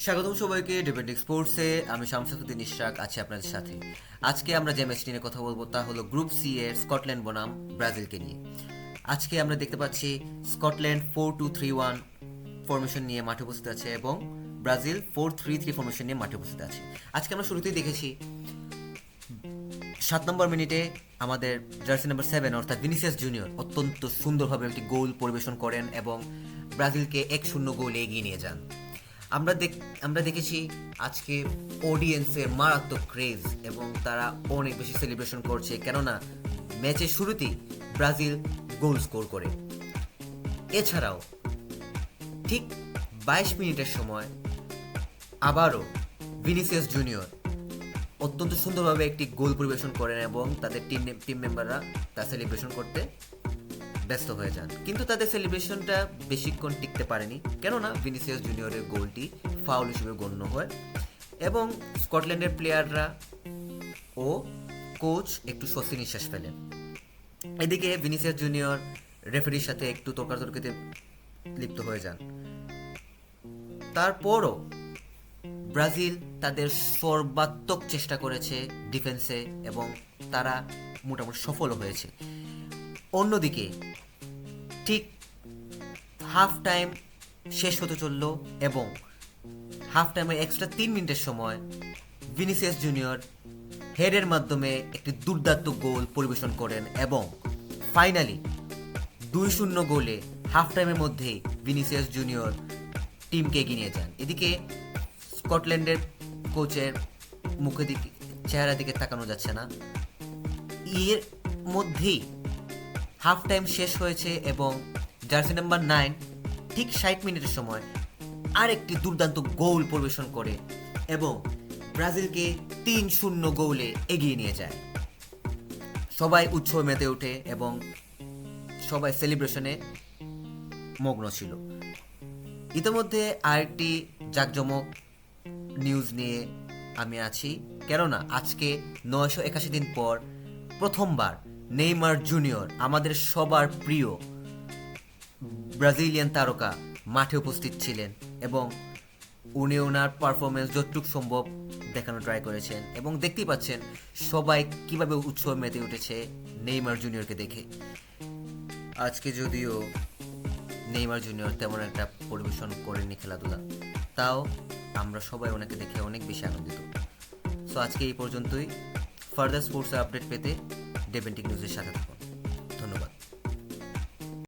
স্বাগতম সবাইকে ডিপেন্ডিং স্পোর্টসে। আমি শামসুদ্দিন ইশরাক আছি আপনাদের সাথে। আজকে আমরা যে ম্যাচটি নিয়ে কথা বলবো তা হলো গ্রুপ সি এর স্কটল্যান্ড বনাম ব্রাজিলকে নিয়ে। আজকে আমরা দেখতে পাচ্ছি স্কটল্যান্ড 4-2-3-1 ফরমেশন নিয়ে মাঠে উপস্থিত আছে এবং ব্রাজিল 4-3-3 ফরমেশন নিয়ে মাঠে উপস্থিত আছে। আজকে আমরা শুরুতেই দেখেছি 7 নম্বর মিনিটে আমাদের জার্সি নাম্বার 7 অর্থাৎ ভিনিসিয়াস জুনিয়র অত্যন্ত সুন্দরভাবে একটি গোল পরিবেশন করেন এবং ব্রাজিলকে 1-0 গোলে এগিয়ে নিয়ে যান। আমরা দেখেছি আজকে অডিয়েন্সের মারাত্মক ক্রেজ এবং তারা অনেক বেশি সেলিব্রেশন করছে, কেননা ম্যাচের শুরুতেই ব্রাজিল গোল স্কোর করে। এছাড়াও ঠিক 22 মিনিটের সময় আবারও ভিনিসিয়াস জুনিয়র অত্যন্ত সুন্দরভাবে একটি গোল পরিবেশন করেন এবং তাদের টিম মেম্বাররা তা সেলিব্রেশন করতে ব্যস্ত হয়ে যান, কিন্তু তাদের সেলিব্রেশনটা বেশিক্ষণ টিকতে পারেনি, কেননা ভিনিসিয়াস জুনিয়রের গোলটি ফাউল হিসেবে গণ্য হয় এবং স্কটল্যান্ডের প্লেয়াররা ও কোচ একটু স্বস্তি নিঃশ্বাস ফেলেন। এদিকে ভিনিসিয়াস জুনিয়র রেফারির সাথে একটু তর্কাতর্কিতে লিপ্ত হয়ে যান। তারপরও ব্রাজিল তাদের সর্বাত্মক চেষ্টা করেছে ডিফেন্সে এবং তারা মোটামুটি সফল হয়েছে। অন্যদিকে ঠিক হাফ টাইম শেষ হতে চলল এবং হাফ টাইমের এক্সট্রা 3 মিনিটের সময় ভিনিসিয়াস জুনিয়র হেডের মাধ্যমে একটি দুর্দান্ত গোল পরিবেশন করেন এবং ফাইনালি 2-0 গোলে হাফ টাইমের মধ্যেই ভিনিসিয়াস জুনিয়র টিমকে এগিয়ে নিয়ে যান। এদিকে স্কটল্যান্ডের কোচের চেহারা দিকে তাকানো যাচ্ছে না। এর মধ্যেই হাফ টাইম শেষ হয়েছে এবং জার্সি নাম্বার 9 ঠিক 60 মিনিটের সময় আরেকটি দুর্দান্ত গোল পরিবেশন করে এবং ব্রাজিলকে 3-0 গোলে এগিয়ে নিয়ে যায়। সবাই উৎসবে মেতে ওঠে এবং সবাই সেলিব্রেশনে মগ্ন ছিল। ইতিমধ্যে আরেকটি জাঁকজমক নিউজ নিয়ে আমি আছি, কেননা আজকে 981 দিন পর প্রথমবার নেইমার জুনিয়র, আমাদের সবার প্রিয় ব্রাজিলিয়ান তারকা, মাঠে উপস্থিত ছিলেন এবং উনি ওনার পারফরমেন্স যতটুকু সম্ভব দেখানো ট্রাই করেছেন এবং দেখতেই পাচ্ছেন সবাই কিভাবে উৎসবে মেতে উঠেছে নেইমার জুনিয়রকে দেখে। আজকে যদিও নেইমার জুনিয়র তেমন একটা পরিবেশন করেননি খেলাধুলা, তাও আমরা সবাই ওনাকে দেখে অনেক বেশি আনন্দিত। সো আজকে এই পর্যন্তই। ফার্দার স্পোর্টস আপডেট পেতে ডিপেন্ডিং নিউজের সাথে থাকুন।